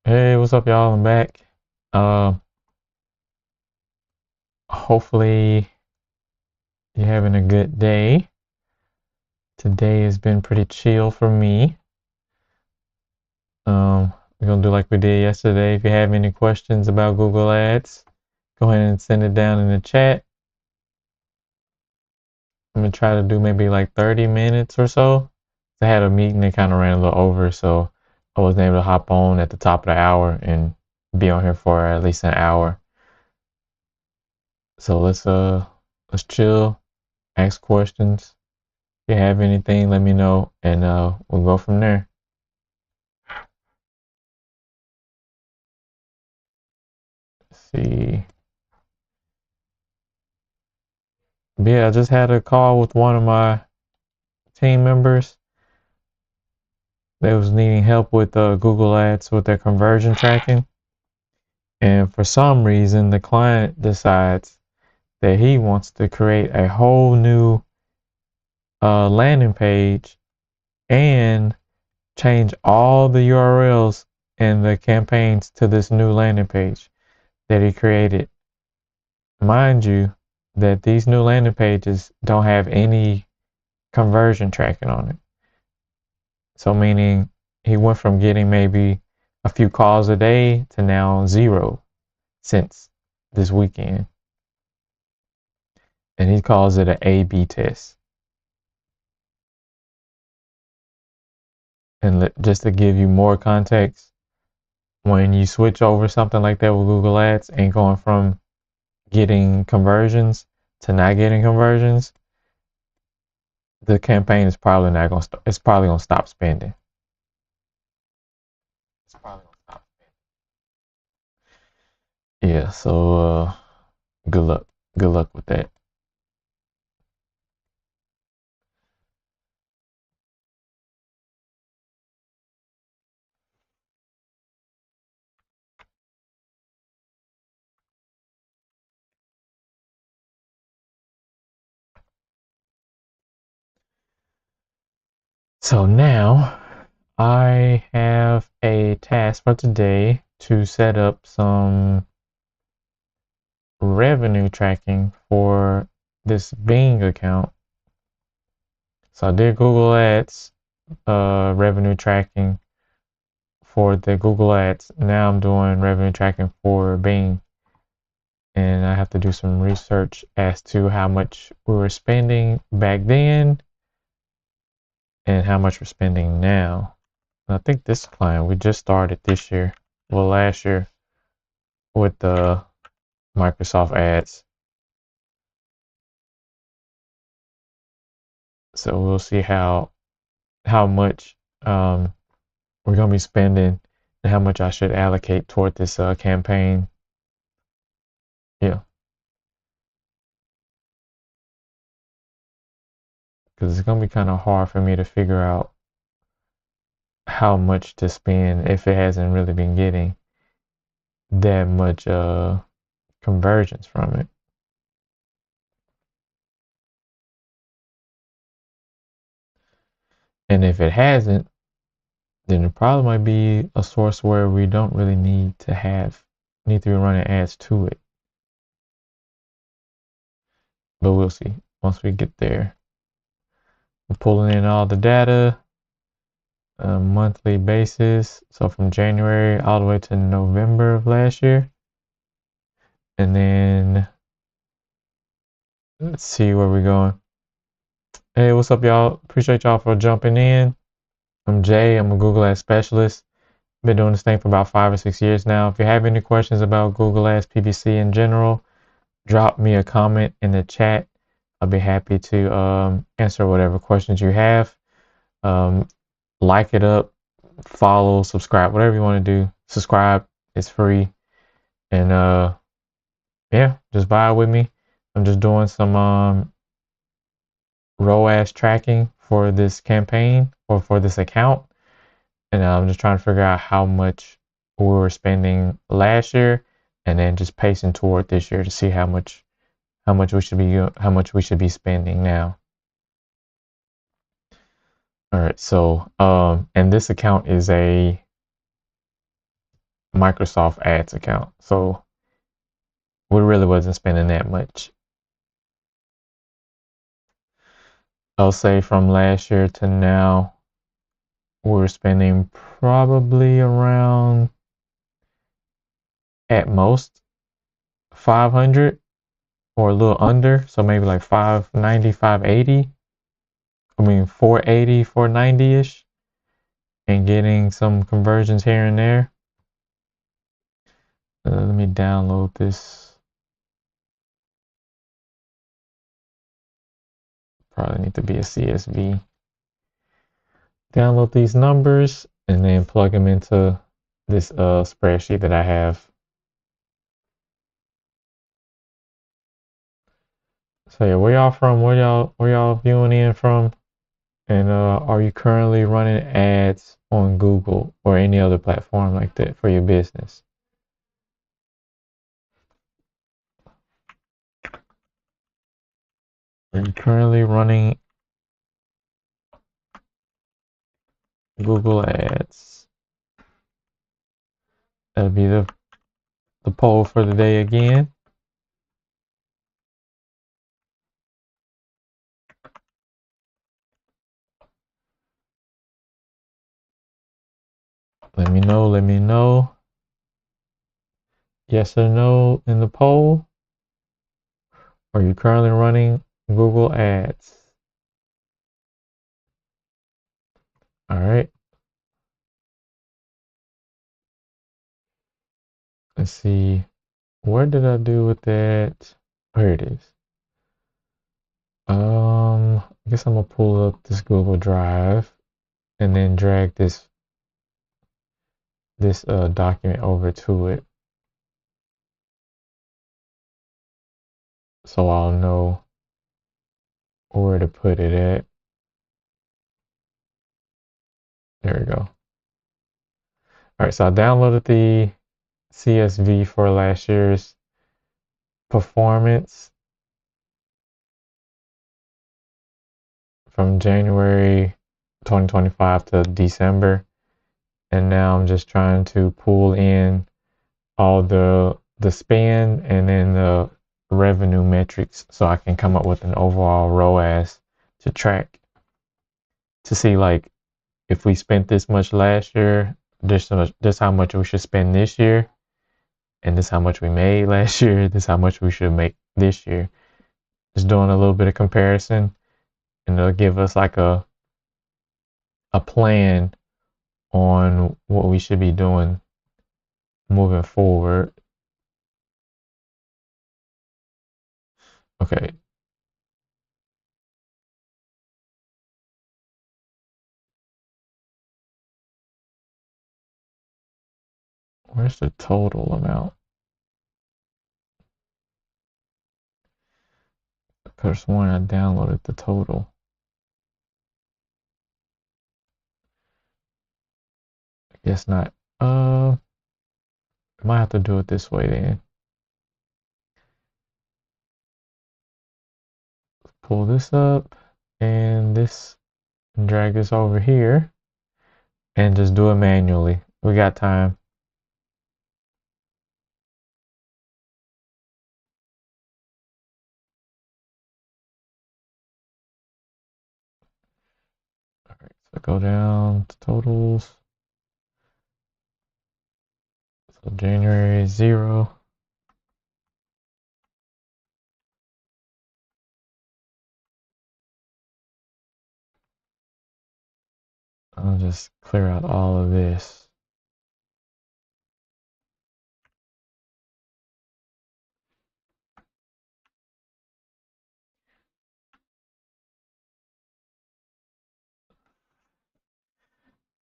Hey, what's up, y'all? I'm back. Uh, Hopefully you're having a good day. Today has been pretty chill for me. We're gonna do like we did yesterday. If you have any questions about Google Ads, go ahead and send it down in the chat. I'm gonna try to do maybe like 30 minutes or so. I had a meeting that kind of ran a little over, so I wasn't able to hop on at the top of the hour and be on here for at least an hour. So let's chill, ask questions. If you have anything, let me know, and we'll go from there. Let's see. But yeah, I just had a call with one of my team members. They was needing help with Google Ads with their conversion tracking. And for some reason, the client decides that he wants to create a whole new landing page and change all the URLs and the campaigns to this new landing page that he created. Mind you, that these new landing pages don't have any conversion tracking on it. So meaning he went from getting maybe a few calls a day to now zero since this weekend. And he calls it an A/B test. And just to give you more context, when you switch over something like that with Google Ads and going from getting conversions to not getting conversions, the campaign is probably not going to. It's probably going to stop spending. It's probably going to stop spending. Yeah. So good luck. Good luck with that. So now I have a task for today to set up some revenue tracking for this Bing account. So I did Google Ads revenue tracking for the Google Ads. Now I'm doing revenue tracking for Bing. And I have to do some research as to how much we were spending back then and how much we're spending now. And I think this client we just started this year, well last year, with the Microsoft Ads. So we'll see how much we're gonna be spending and how much I should allocate toward this campaign. Yeah, because it's gonna be kind of hard for me to figure out how much to spend if it hasn't really been getting that much conversions from it. And if it hasn't, then it probably might be a source where we don't really need to be running ads to it. But we'll see once we get there. We're pulling in all the data on a monthly basis. So from January all the way to November of last year. And then let's see where we're going. Hey, what's up, y'all? Appreciate y'all for jumping in. I'm Jay. I'm a Google Ads specialist. Been doing this thing for about 5 or 6 years now. If you have any questions about Google Ads PPC in general, drop me a comment in the chat. I'll be happy to answer whatever questions you have. Like it up, follow, subscribe, whatever you want to do. Subscribe, it's free. And yeah, just buy with me. I'm just doing some ROAS tracking for this campaign or for this account. And I'm just trying to figure out how much we were spending last year and then just pacing toward this year to see how much we should be spending now. All right, so and this account is a Microsoft Ads account. So we really wasn't spending that much. I'll say from last year to now, we're spending probably around at most 500 or a little under. So maybe like 590, 580. I mean 480, 490-ish, and getting some conversions here and there. Let me download this. Probably need to be a CSV. Download these numbers and then plug them into this spreadsheet that I have. So yeah, where y'all from? Where y'all viewing in from? And are you currently running ads on Google or any other platform like that for your business? Are you currently running Google Ads? That'll be the poll for the day again. Let me know, let me know. Yes or no in the poll. Are you currently running Google Ads? All right. Let's see. What did I do with that? Here it is. I guess I'm gonna pull up this Google Drive and then drag this document over to it so I'll know where to put it at. There we go. All right, so I downloaded the CSV for last year's performance from January 2025 to December. And now I'm just trying to pull in all the spend and then the revenue metrics so I can come up with an overall ROAS to track to see like if we spent this much last year, this how much we should spend this year, and this how much we made last year, this how much we should make this year. Just doing a little bit of comparison, and it'll give us like a plan on what we should be doing moving forward. Okay. Where's the total amount? The first one I downloaded the total. I guess not. Might have to do it this way then. Pull this up and this, and drag this over here and just do it manually. We got time. All right, so go down to totals. So January 0. I'll just clear out all of this.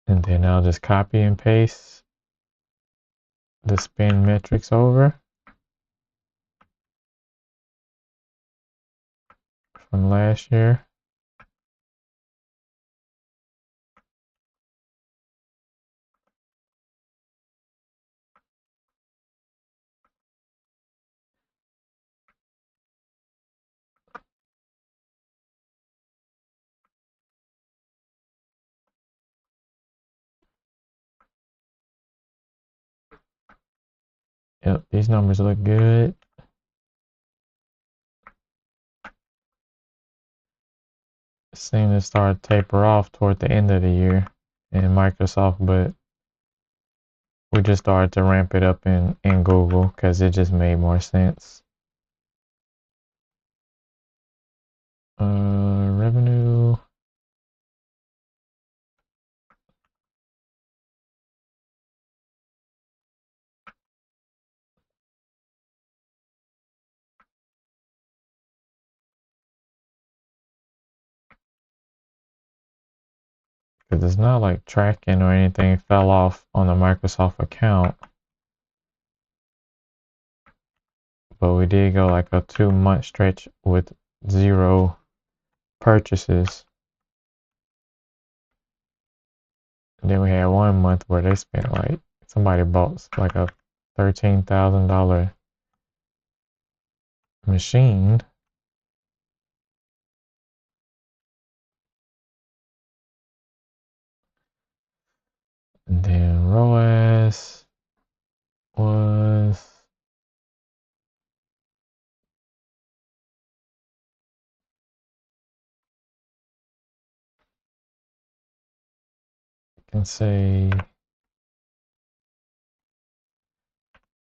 And then I'll just copy and paste the spend metrics over from last year. Yep, these numbers look good. Seem to start taper off toward the end of the year in Microsoft, but we just started to ramp it up in Google because it just made more sense. Revenue. Because it's not like tracking or anything fell off on the Microsoft account. But we did go like a 2-month stretch with 0 purchases. And then we had 1 month where they spent like, somebody bought like a $13,000 machine. And then ROAS was, you can say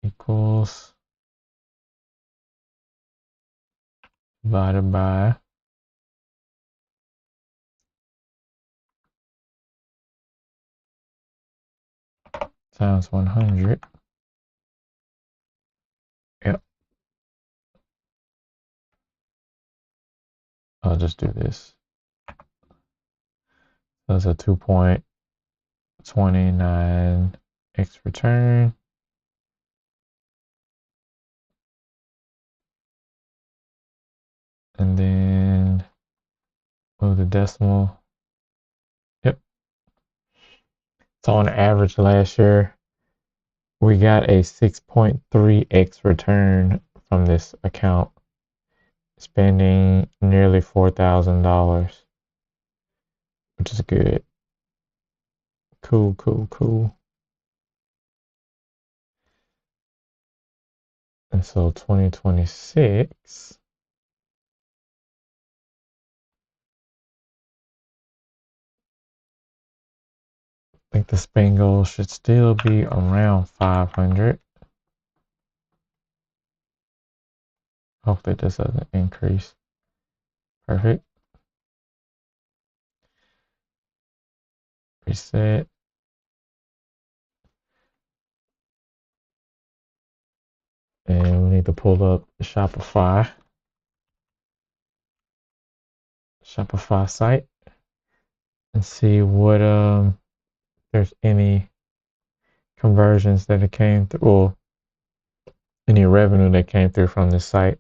equals divided by times 100. Yep. I'll just do this. That's a 2.29x return. And then move the decimal. Yep. So on average last year, we got a 6.3x return from this account, spending nearly $4,000, which is good. Cool, cool, cool. And so 2026, I think the spend goal should still be around 500. Hopefully this doesn't increase. Perfect. Reset. And we need to pull up Shopify site and see what there's any conversions that it came through, or any revenue that came through from this site.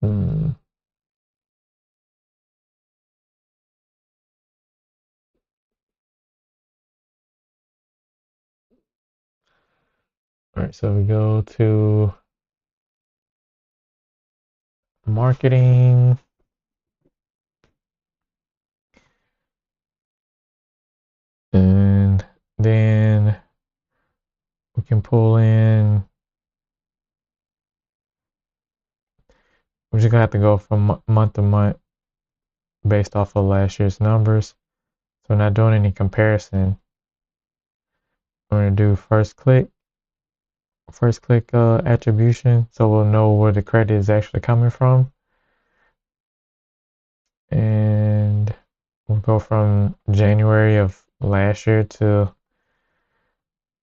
All right, so we go to marketing. And then we can pull in, we're just gonna have to go from month to month based off of last year's numbers. So we're not doing any comparison. We're gonna do first click attribution, so we'll know where the credit is actually coming from. And we'll go from January of last year to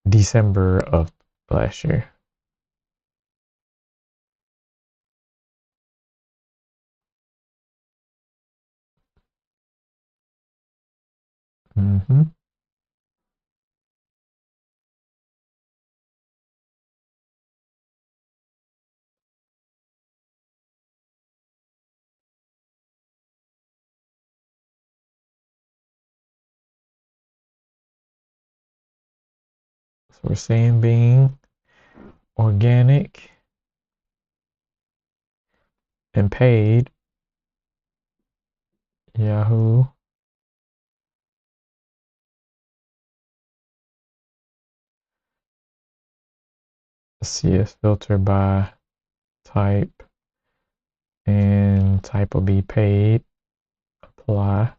December of last year. Mm-hmm. So we're seeing being organic and paid. Yahoo. Let's see, it's filtered by type, and type will be paid. Apply.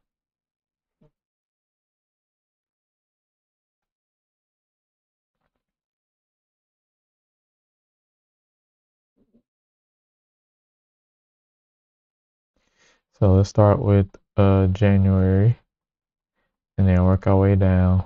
So let's start with January and then work our way down.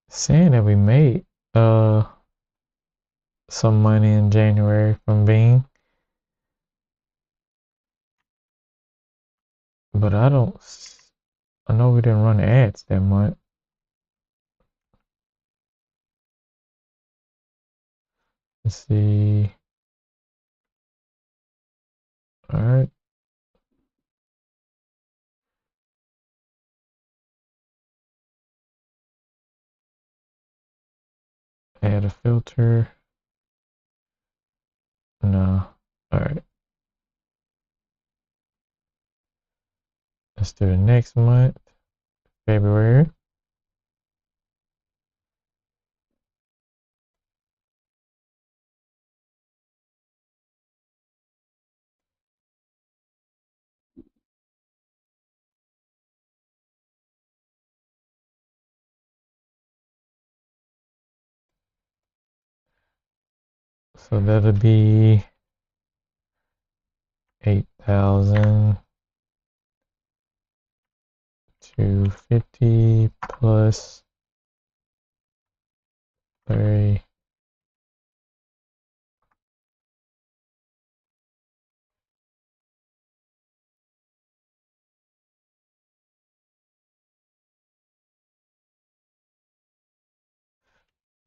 Saying that we made some money in January from Bing, but I know we didn't run ads that month. Let's see. All right. Add a filter. No. All right. Let's do the next month, February. So that'll be 8,250 plus 30.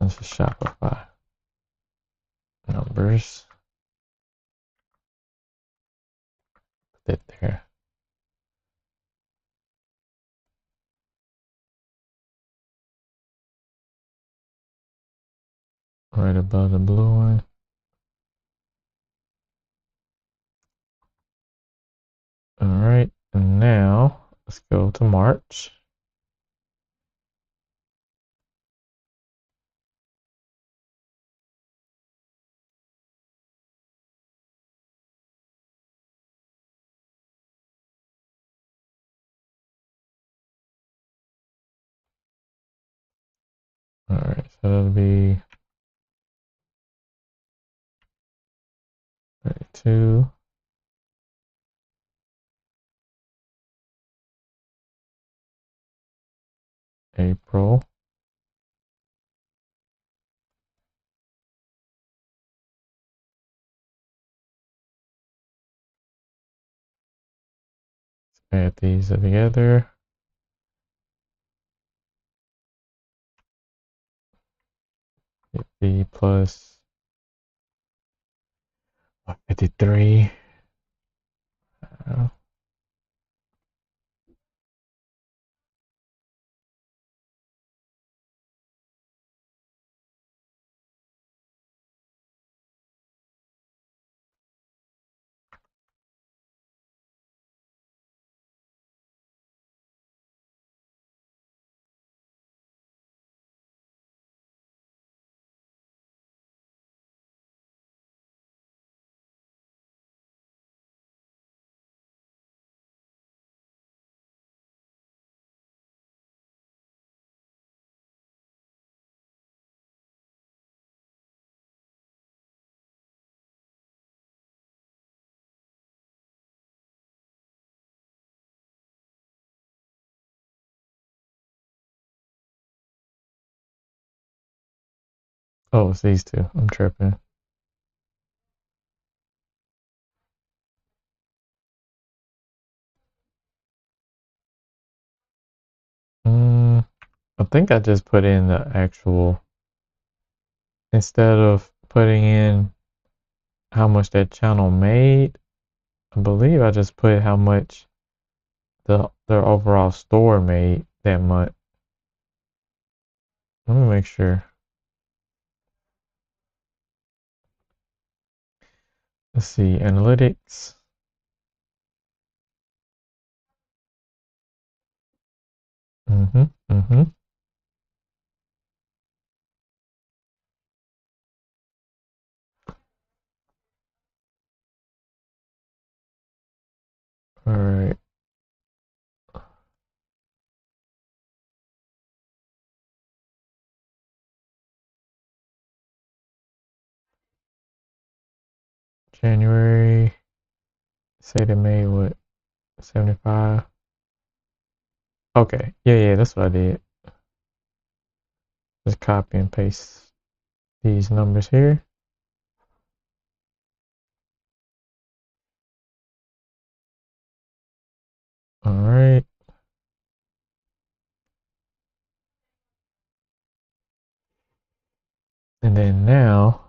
That's just Shopify numbers. Put that there. Right above the blue one. All right, and now let's go to March. All right, so that'll be 32. April. Add these together. 50 plus 53. Oh, it's these two. I'm tripping. I think I just put in the actual, instead of putting in how much that channel made, I believe I just put how much their overall store made that month. Let me make sure. Let's see, analytics. Mm-hmm. All right. January. Say they made what? 75. Okay. Yeah, that's what I did. Just copy and paste these numbers here. All right. And then now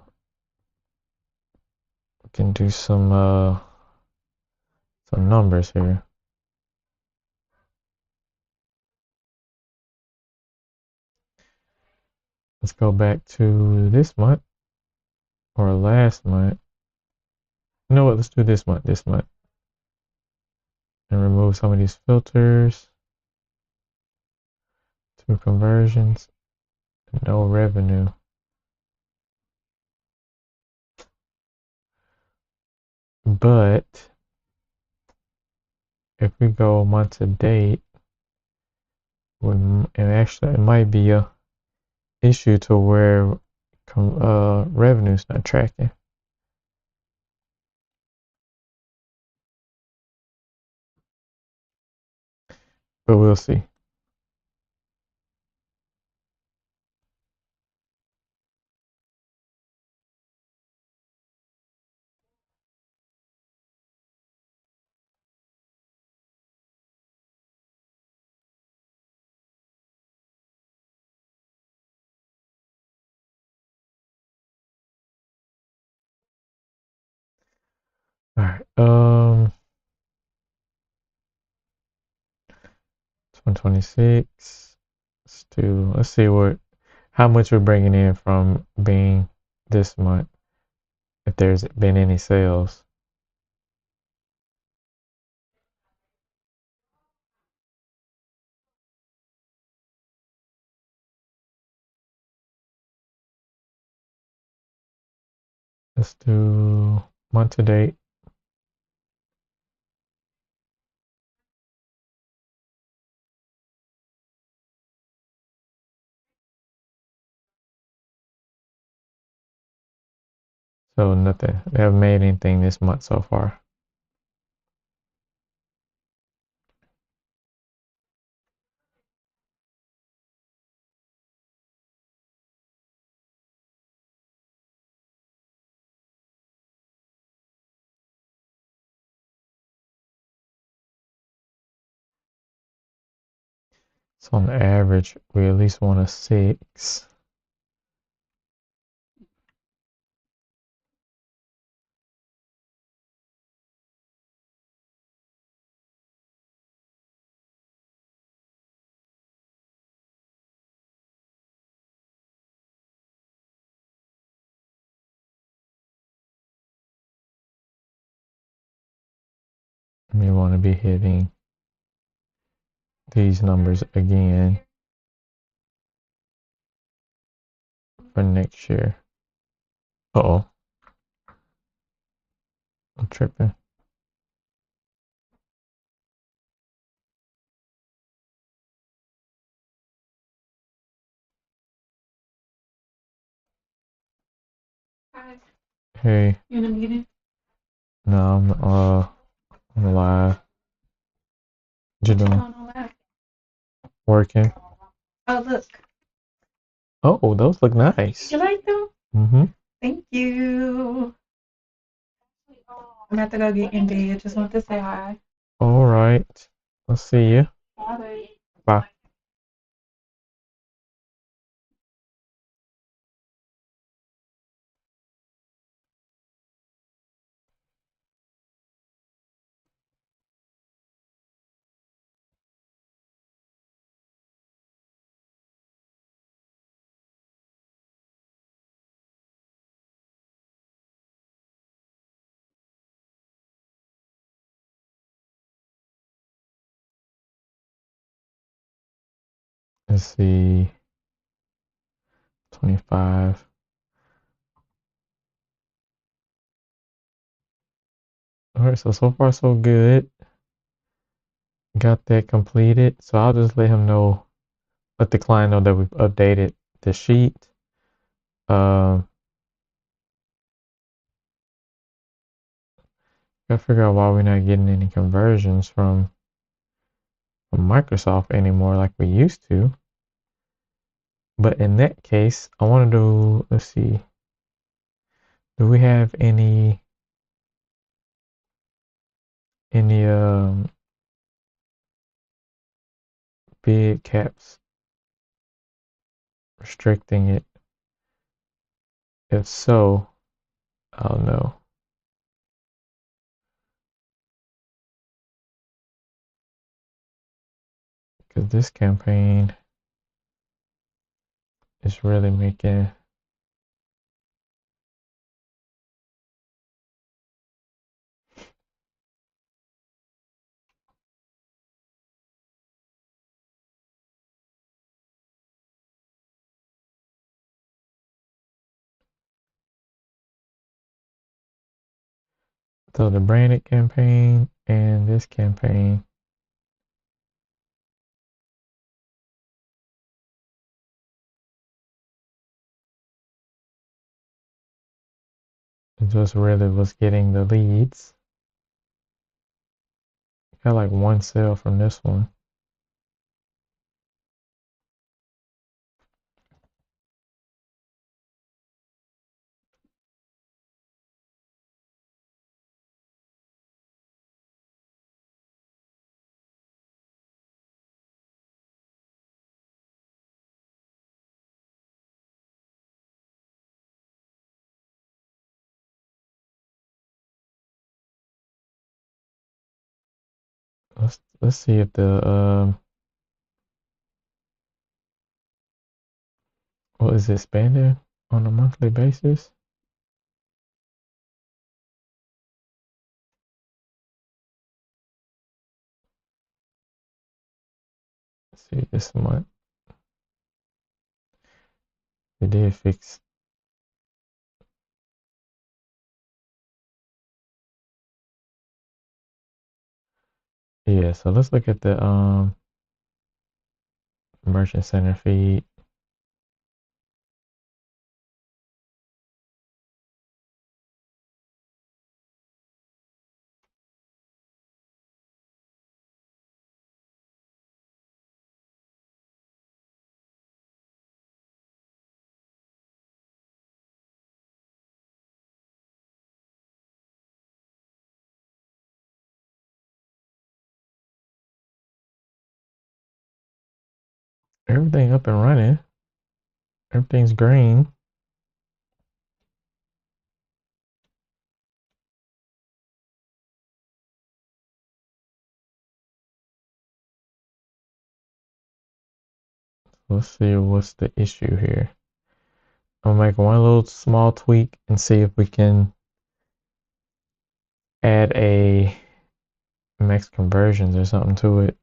we can do some numbers here. Let's go back to this month or last month. You know what? Let's do this month. And remove some of these filters. Two conversions. No revenue. But if we go month to date, and actually it might be a issue to where revenue's not tracking. But we'll see. All right. 126. Let's see how much we're bringing in from Bing this month. If there's been any sales. Let's do month to date. So nothing. They haven't made anything this month so far. So on average, we at least want a 6. We want to be hitting these numbers again for next year. Uh-oh. I'm tripping. Hey. You in a meeting? No, I'm live. What you doing? Working. Oh, look. Oh, those look nice. You like them? Mm-hmm. Thank you. I'm about to go get in bed. Just want to say hi. All right. I'll see you. Bye. Bye. Let's see, 25. All right, so far so good. Got that completed. So I'll just let him know, let the client know that we've updated the sheet. Um, Gotta figure out why we're not getting any conversions from Microsoft anymore like we used to. But in that case, I want to do, let's see, do we have any bid caps restricting it? If so, I'll know. Because this campaign is really making, so the branded campaign and this campaign just really was getting the leads. Got like one sale from this one. Let's see if the what is it spending on a monthly basis? Let's see this month. It did fix. Yeah, so let's look at the merchant center feed. Everything up and running. Everything's green. Let's see what's the issue here. I'll make one little small tweak and see if we can add a max conversions or something to it.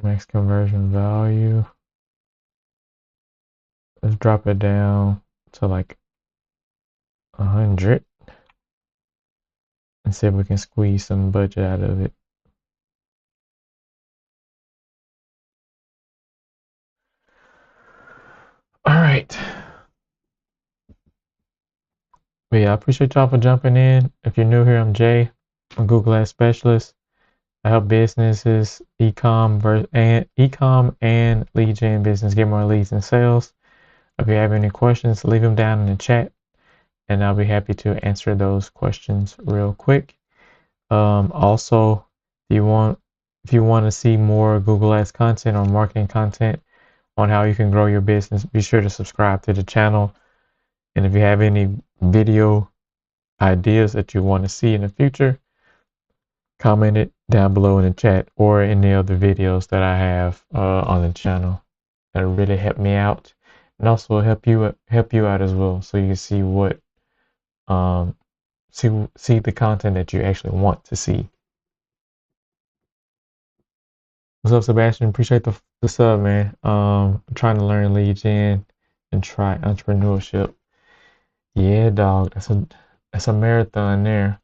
Max conversion value. Let's drop it down to like 100 and see if we can squeeze some budget out of it. All right. But yeah, I appreciate y'all for jumping in. If you're new here, I'm Jay. I'm a Google Ads Specialist. I help businesses, e-com and lead gen business get more leads and sales. If you have any questions, leave them down in the chat, and I'll be happy to answer those questions real quick. Also, if you want to see more Google Ads content or marketing content on how you can grow your business, be sure to subscribe to the channel. And if you have any video ideas that you want to see in the future, comment it down below in the chat or in the other videos that I have on the channel. That'll really help me out and also help you out as well, so you can see what um see the content that you actually want to see. What's up, Sebastian? Appreciate the sub, man. I'm trying to learn lead gen and try entrepreneurship. Yeah, dog. That's a marathon there.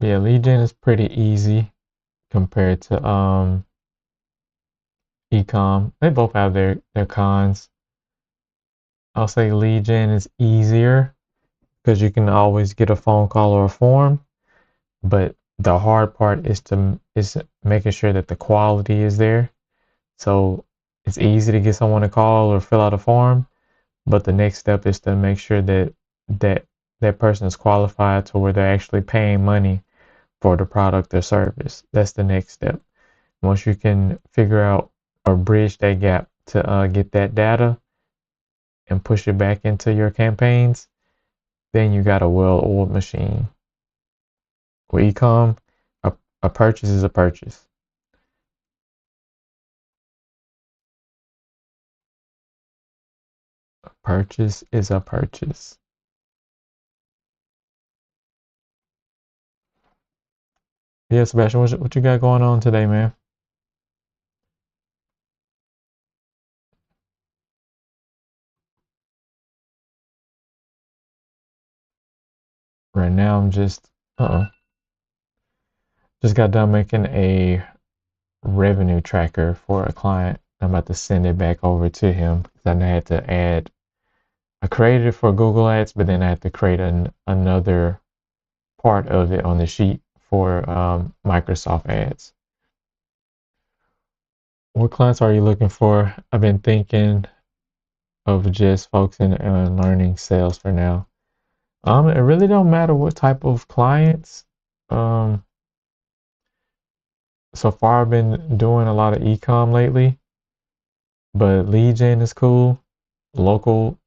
Yeah, lead gen is pretty easy compared to ecom. They both have their cons. I'll say lead gen is easier because you can always get a phone call or a form, but the hard part is making sure that the quality is there. So it's easy to get someone to call or fill out a form, but the next step is to make sure that that person is qualified to where they're actually paying money for the product or service. That's the next step. Once you can figure out or bridge that gap to get that data and push it back into your campaigns, then you got a well-oiled machine. With ecom, a purchase is a purchase. A purchase is a purchase. Yeah, Sebastian, what you got going on today, man? Right now, I'm just got done making a revenue tracker for a client. I'm about to send it back over to him because I had to add. I created it for Google Ads, but then I had to create another part of it on the sheet for Microsoft Ads. What clients are you looking for? I've been thinking of just focusing on learning sales for now. It really don't matter what type of clients. Um, so far I've been doing a lot of e-com lately, but lead gen is cool. Local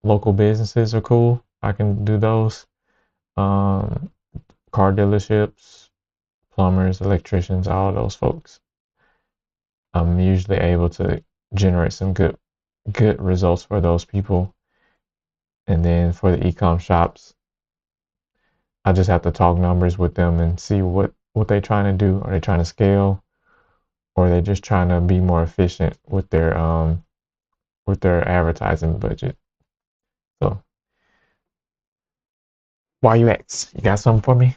local businesses are cool. I can do those. Um, car dealerships, plumbers, electricians, all those folks. I'm usually able to generate some good results for those people. And then for the e-com shops, I just have to talk numbers with them and see what they're trying to do. Are they trying to scale, or are they just trying to be more efficient with their advertising budget? So why you ask? You got something for me?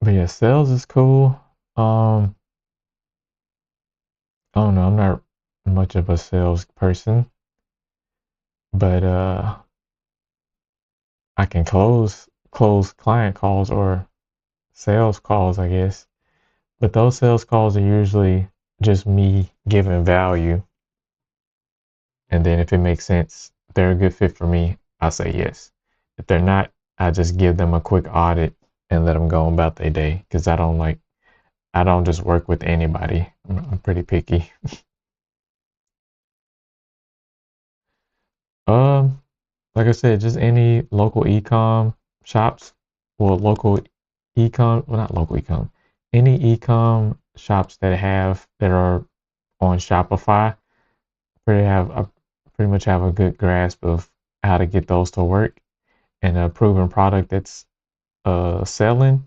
But yeah, sales is cool. I don't know. I'm not much of a sales person, but I can close client calls or sales calls, I guess. But those sales calls are usually just me giving value, and then if it makes sense, if they're a good fit for me, I say yes. If they're not, I just give them a quick audit and let them go about their day because I don't just work with anybody. I'm pretty picky. Um, like I said, just any local ecom shops, well, local well, not local ecom, any ecom shops that are on Shopify, pretty have a pretty much have a good grasp of how to get those to work, and a proven product that's selling.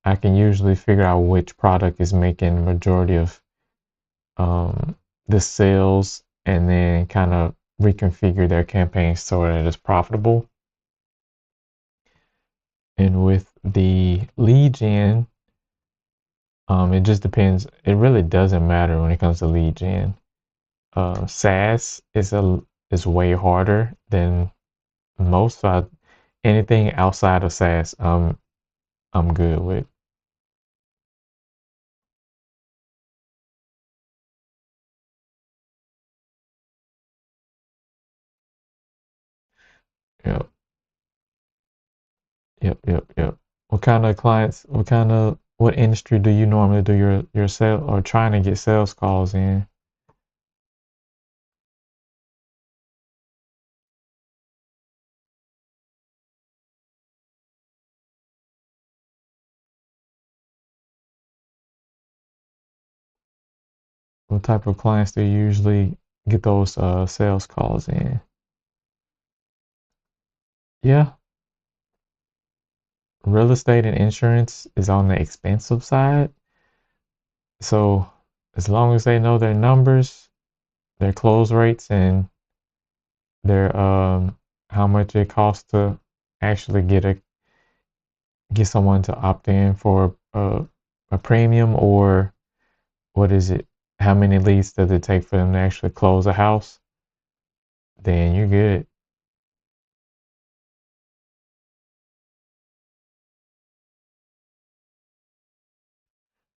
I can usually figure out which product is making majority of um, the sales, and then kind of reconfigure their campaigns so that it's profitable. And with the lead gen, it just depends. It really doesn't matter when it comes to lead gen. SaaS is way harder than most. Anything outside of SaaS, I'm good with. Yeah. Yep, yep, yep. What kind of clients, what industry do you normally do your sale or trying to get sales calls in? What type of clients do you usually get those sales calls in? Yeah, real estate and insurance is on the expensive side. So as long as they know their numbers, their close rates, and their how much it costs to actually get someone to opt in for a premium, or what is it? How many leads does it take for them to actually close a house? Then you're good.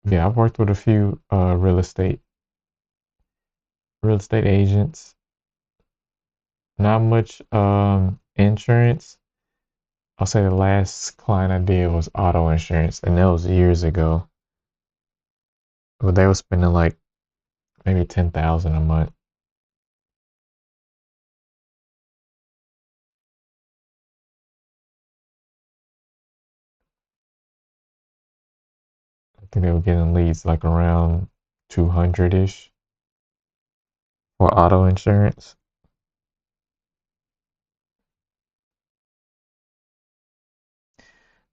Yeah, I've worked with a few real estate agents. Not much insurance. I'll say the last client I did was auto insurance, and that was years ago. But they were spending like maybe 10,000 a month. I think they were getting leads like around 200-ish for auto insurance.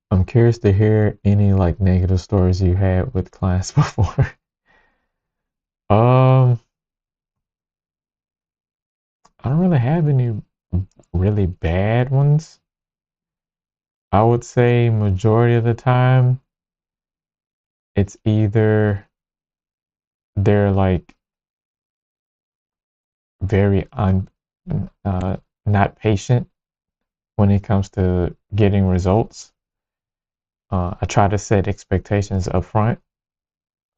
I'm curious to hear any like negative stories you had with clients before. Um, I don't really have any really bad ones. I would say majority of the time it's either they're like very uh, not patient when it comes to getting results. I try to set expectations up front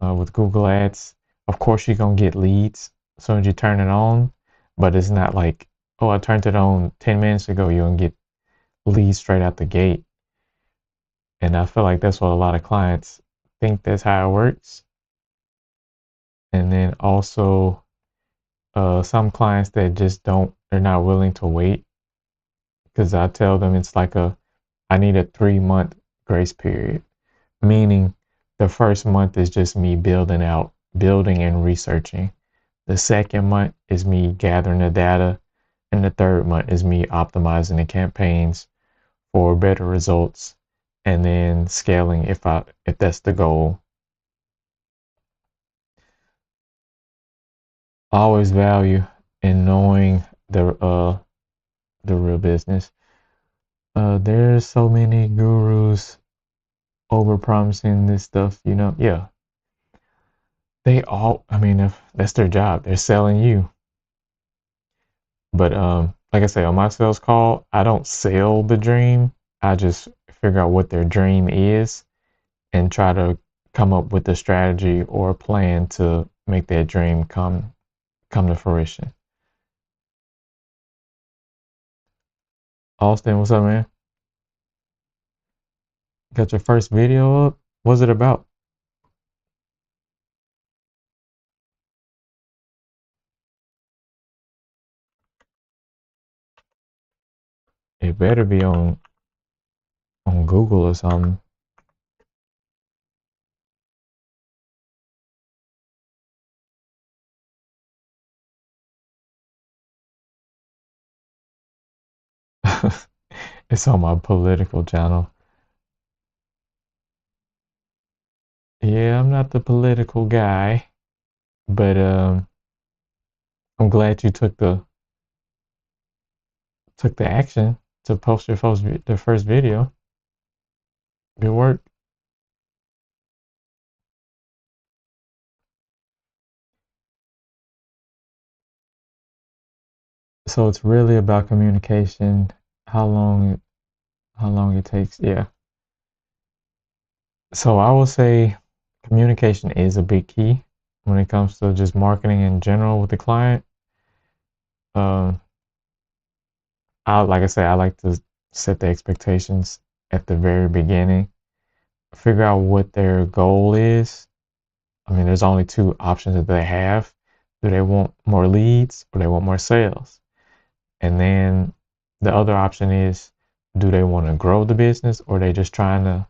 with Google Ads. Of course, you're gonna get leads as soon as you turn it on, but it's not like, oh, I turned it on 10 minutes ago. You're gonna get leads straight out the gate. And I feel like that's what a lot of clients think that's how it works. And then also some clients that just they're not willing to wait because I tell them it's like I need a 3 month grace period, meaning the first month is just me building and researching. The second month is me gathering the data, and the third month is me optimizing the campaigns for better results, and then scaling if that's the goal. I always value in knowing the real business. There's so many gurus over promising this stuff, Yeah, I mean, if that's their job, they're selling you. But like I say, on my sales call, I don't sell the dream. I just figure out what their dream is and try to come up with a strategy or a plan to make that dream come to fruition. Austin, what's up, man? Got your first video up? What's it about? It better be on Google or something. It's on my political channel. Yeah, I'm not the political guy, but I'm glad you took the action to post the first video. Good work. So it's really about communication, how long how long it takes. Yeah. So I will say communication is a big key when it comes to just marketing in general with the client. Um, I like I say, I like to set the expectations at the very beginning, figure out what their goal is. I mean, there's only two options that they have. Do they want more leads or they want more sales? And then the other option is, do they want to grow the business or are they just trying to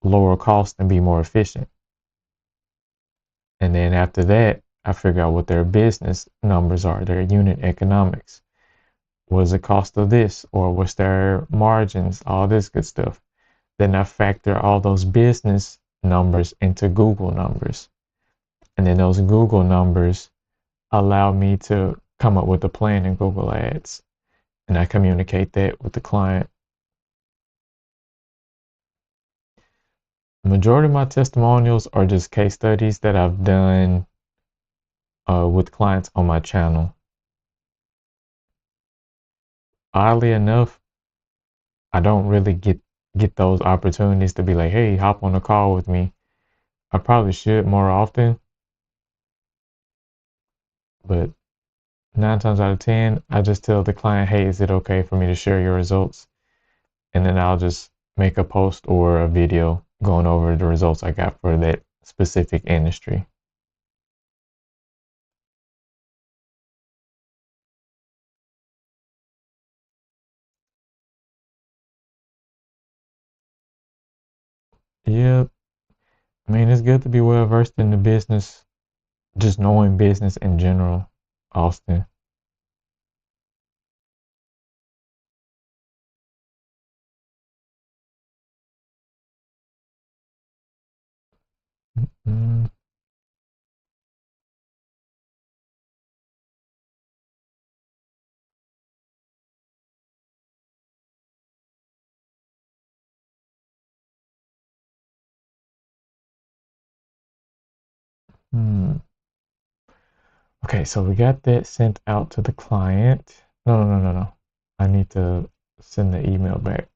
lower costs and be more efficient? And then after that, I figure out what their business numbers are, their unit economics. What is the cost of this? Or what's their margins? All this good stuff. Then I factor all those business numbers into Google numbers. And then those Google numbers allow me to come up with a plan in Google Ads. And I communicate that with the client. Majority of my testimonials are just case studies that I've done with clients on my channel. Oddly enough, I don't really get those opportunities to be like, hey, hop on a call with me. I probably should more often, but 9 times out of 10, I just tell the client, hey, is it okay for me to share your results? And then I'll just make a post or a video going over the results I got for that specific industry. Yeah, I mean, it's good to be well versed in the business, just knowing business in general, Austin. Mm, hmm. Okay, so we got that sent out to the client. No, no, no, no, no. I need to send the email back,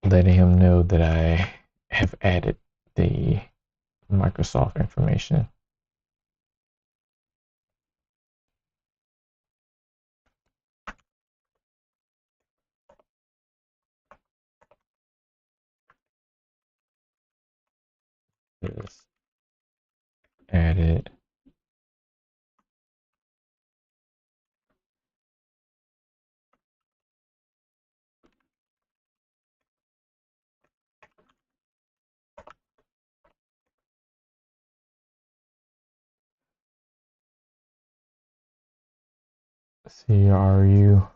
letting him know that I have added the Microsoft information. Just added. See, are you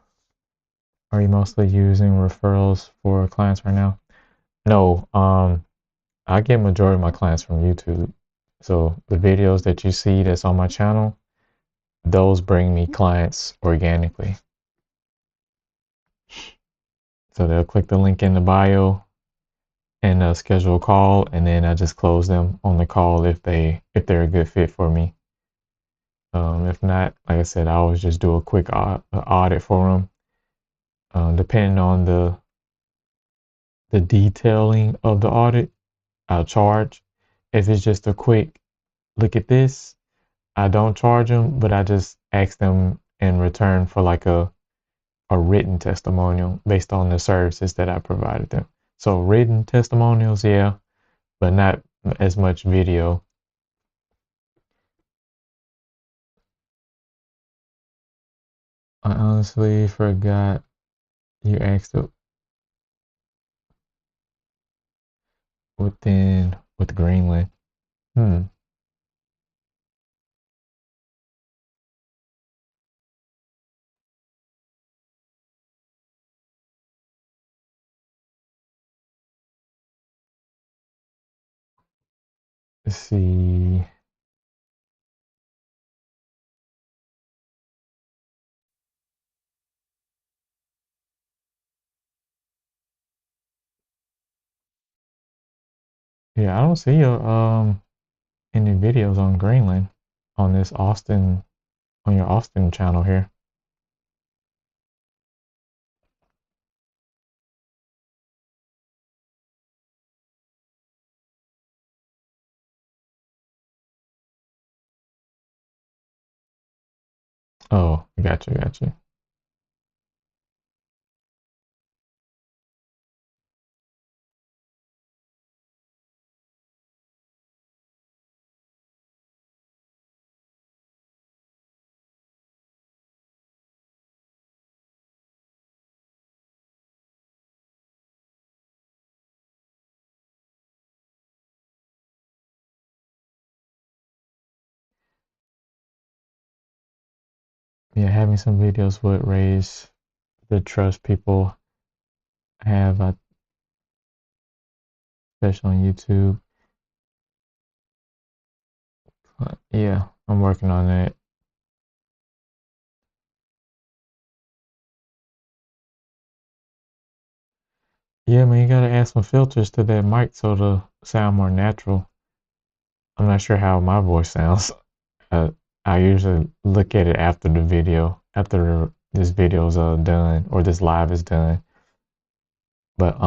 mostly using referrals for clients right now? No, I get majority of my clients from YouTube. So the videos that you see that's on my channel, those bring me clients organically. So they'll click the link in the bio and schedule a call, and then I just close them on the call if they're a good fit for me. If not, like I said, I always just do a quick audit for them, depending on the detailing of the audit. I'll charge. If it's just a quick look at this, I don't charge them, but I just ask them in return for like a written testimonial based on the services that I provided them. So written testimonials, yeah, but not as much video. I honestly forgot you asked it with Greenland. Hmm. Let's see. Yeah, I don't see any videos on Greenland on this Austin on your Austin channel here. Oh, gotcha, gotcha. Yeah, having some videos would raise the trust people have, especially on YouTube. But yeah, I'm working on that. Yeah, man, you gotta add some filters to that mic so to sound more natural. I'm not sure how my voice sounds. Uh, I usually look at it after the video, after this video's done or this live is done. But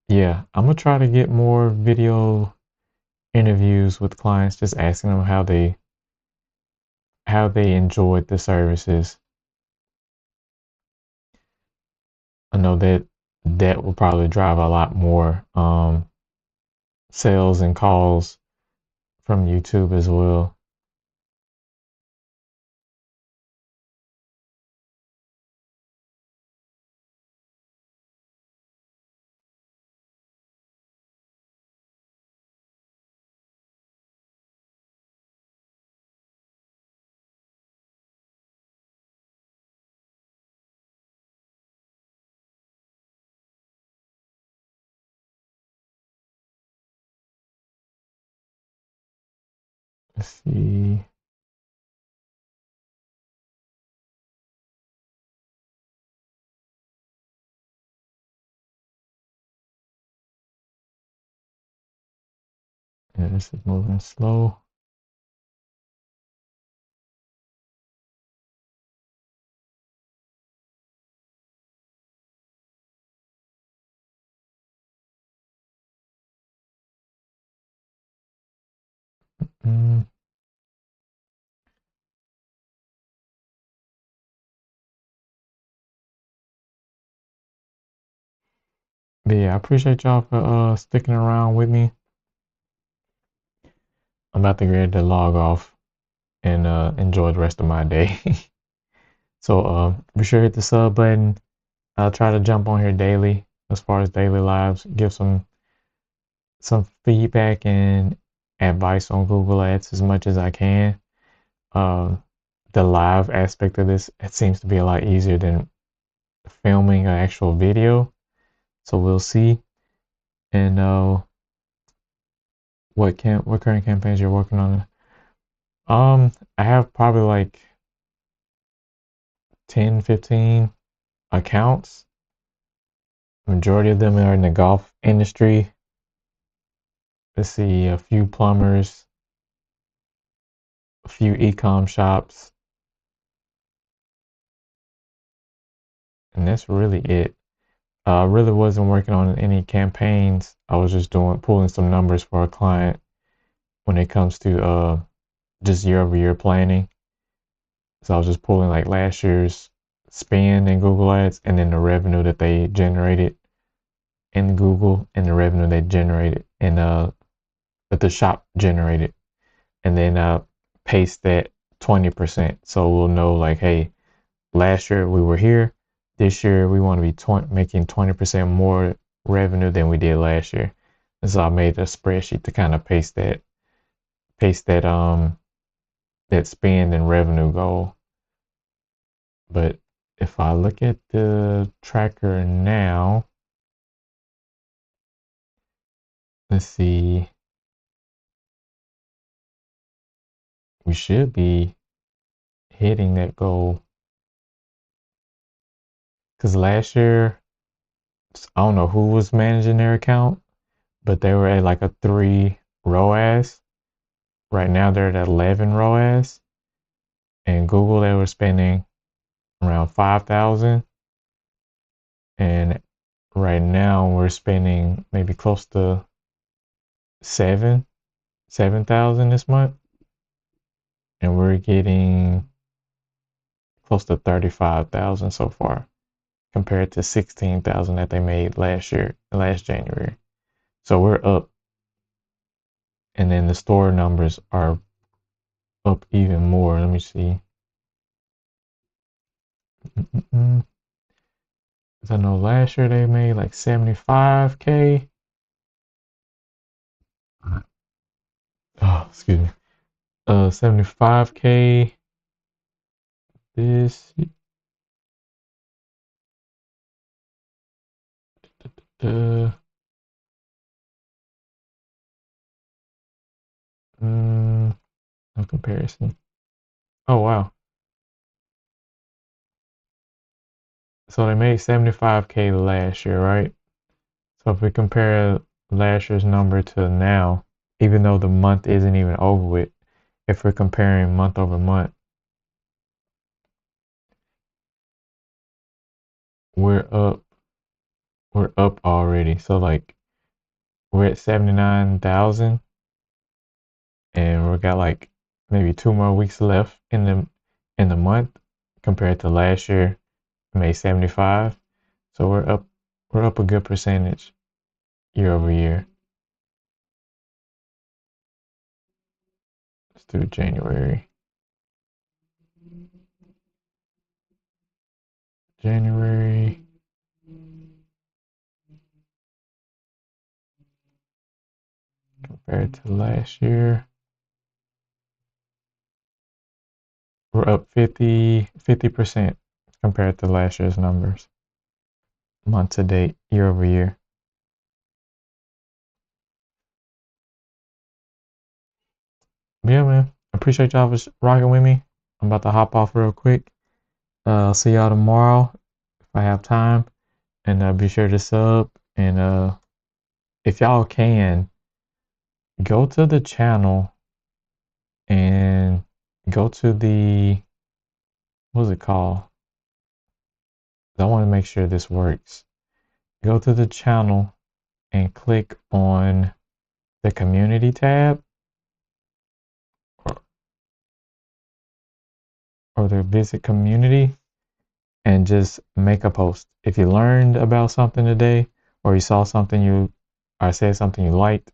yeah, I'm gonna try to get more video interviews with clients, just asking them how they enjoyed the services. I know that will probably drive a lot more sales and calls from YouTube as well. Let's see. Yeah, this is moving slow. Mm, but yeah, I appreciate y'all for sticking around with me. I'm about to get ready to log off and enjoy the rest of my day. So be sure to hit the sub button. I'll try to jump on here daily as far as daily lives, give some feedback and advice on Google Ads as much as I can. Um, the live aspect of this, it seems to be a lot easier than filming an actual video. So we'll see. And what current campaigns you're working on? I have probably like 10, 15 accounts. Majority of them are in the golf industry. Let's see, a few plumbers, a few e-com shops, and that's really it. I really wasn't working on any campaigns. I was just pulling some numbers for a client when it comes to just year-over-year planning. So I was just pulling like last year's spend in Google Ads and then the revenue that they generated in Google and the revenue they generated and that the shop generated, and then paste that 20%. So we'll know like, hey, last year we were here. This year we want to be making 20% more revenue than we did last year. And so I made a spreadsheet to kind of paste that spend and revenue goal. But if I look at the tracker now, let's see, we should be hitting that goal. Because last year, I don't know who was managing their account, but they were at like a 3 ROAS. Right now they're at 11 ROAS. And Google, they were spending around 5,000. And right now we're spending maybe close to 7,000 this month. And we're getting close to 35,000 so far compared to 16,000 that they made last January. So we're up. And then the store numbers are up even more. Let me see. Mm-mm-mm. 'Cause I know last year they made like 75K. Oh, excuse me. 75K this. Uh, mm, no comparison. Oh wow. So they made 75K last year, right? So if we compare last year's number to now, even though the month isn't even over with, if we're comparing month over month, we're up we're up already. So like we're at 79,000 and we got like maybe 2 more weeks left in the month compared to last year, May 75. So we're up a good percentage year over year. Let's do January. January compared to last year. We're up 50% compared to last year's numbers. Month to date, year over year. But yeah, man. Appreciate y'all for rocking with me. I'm about to hop off real quick. I'll see y'all tomorrow if I have time. And be sure to sub. And if y'all can, go to the channel and go to the, what's it called? I want to make sure this works. Go to the channel and click on the community tab or, or the visit community and just make a post. If you learned about something today or you saw something you or said something you liked,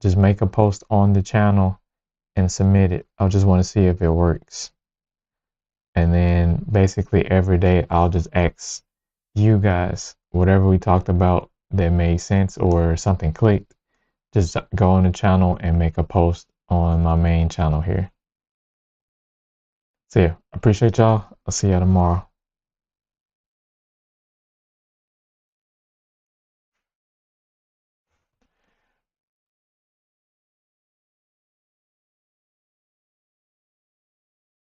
just make a post on the channel and submit it. I just want to see if it works. And then basically every day I'll just ask you guys whatever we talked about that made sense or something clicked. Just go on the channel and make a post on my main channel here. So yeah, appreciate y'all. I'll see y'all tomorrow.